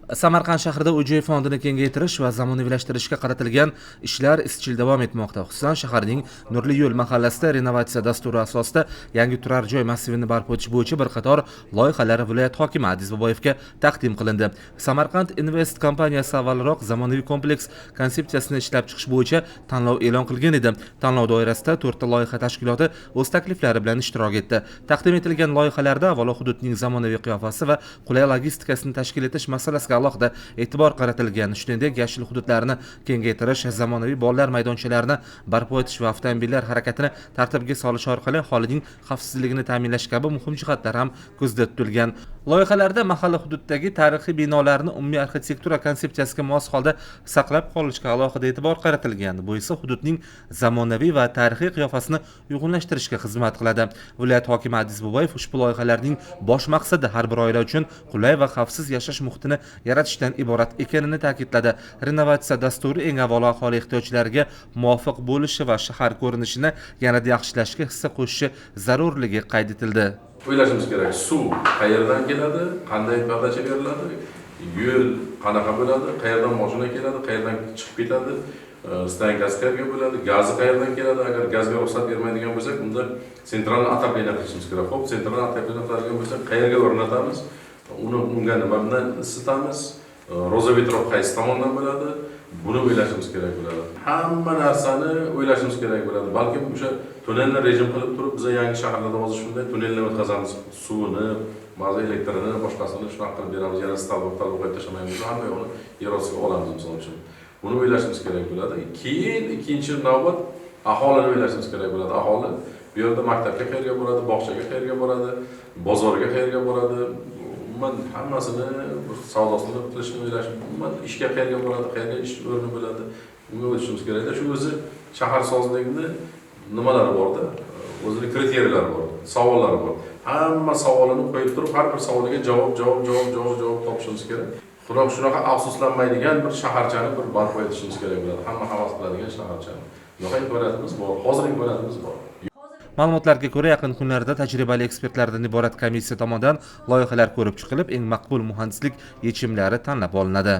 Samarqand shahrida uy-joy fondini kengaytirish va zamonaviylashtirishga qaratilgan ishlar izchil davom etmoqda. Xususan, shaharning Nurli yo'l mahallasida renovatsiya dasturi asosida yangi turar joy massivini barpo etish bo'yicha bir qator loyihalar viloyat hokimi Adiz Boboyevga taqdim qilindi. Samarqand Invest kompaniyasi avvalroq zamonaviy kompleks konsepsiyasini ishlab chiqish bo'yicha tanlov e'lon qilgan edi. Tanlov doirasida 4 ta loyiha tashkiloti o'z takliflari bilan ishtirok etdi. Taqdim etilgan loyihalarda avvalo hududning zamonaviy qiyofasi va qulay logistikasini tashkil etish masalasiga alohida e'tibor qaratilgan. Shuningdek, yashil hududlarni kengaytirish, zamonaviy bolalar maydonchalarini barpo etish va avtomobillar harakatini tartibga solish orqali aholining xavfsizligini ta'minlash kabi muhim jihatlar ham ko'zda tutilgan. Loyihalarda mahalla hududdagi tarixiy binolarni umumiy arxitektura konsepsiyasiga mos holda saqlab qolishga alohida e'tibor qaratilgan. Bu esa hududning zamonaviy va tarixiy qiyofasini uyg'unlashtirishga xizmat qiladi. Viloyat hokimi Adiz Boboyev ushbu loyihalarning bosh maqsadi har bir oila uchun qulay va xavfsiz yashash muhitini yaratishdan iborat ekanini ta'kidladi. Renovatsiya dasturi eng avvalo aholi ehtiyojlariga muvofiq bo'lishi va shahar ko'rinishini yanada yaxshilashga hissa qo'shishi zarurligi qayd etildi. O'ylashimiz kerak, suv qayerdan keladi, qanday podacha beriladi, yo'l qanaqa bo'ladi, qayerdan mashina keladi, qayerdan chiqib ketadi, stankasi qayerga bo'ladi, gazi qayerdan keladi. Agar gazga ruxsat bermaydigan bo'lsak, unda sentralni отопление qilishimiz kerak. Xo'p, sentralni отопление qiladigan bo'lsak, qayerga o'rnatamiz? Unga nima bilan isitamiz? Rozavetrov qaysi tomondan bo'ladi? Buni o'ylashimiz kerak bo'ladi. Hamma narsani o'ylashimiz kerak bo'ladi. Balkim o'sha tunnelni rejim qilib turib, biz yangi shaharlarda hozir shunday tunnelni o'tkazamiz. Suvini, ba'zi elektrini, boshqasini shunaqa qilib beramiz. Yana stol qo'yib tashlamaymiz. Hamma yo'qni yer ostiga olamiz misol uchun. Buni o'ylashimiz kerak bo'ladi. Keyin ikkinchi navbat aholini o'ylashimiz kerak bo'ladi. Aholi bu yerda maktabga qayerga boradi, bog'chaga qayerga boradi, bozorga qayerga boradi. Hammasini savdosini qilishni o'ylash, ishga qayerga boradi, qayerga ish o'rni bo'ladi, bunga o'tishimiz kerak. Shu o'zi shahar sozligini nimalari borda, o'zining kriteriyalari bor, savollari bor. Hamma savolini qo'yib turib, har bir savoliga javob topishimiz kerak. Xudoga shunaqa afsuslanmaydigan bir shaharchani bir barpo etishimiz kerak bo'ladi. Hamma havas qiladigan shaharchani. Yo'q, imkoniyatimiz bor, hozir imkoniyatimiz bor. Ma'lumotlarga ko'ra, yaqin kunlarda tajribali ekspertlardan iborat komissiya tomonidan loyihalar ko'rib chiqilib, eng maqbul muhandislik yechimlari tanlab olinadi.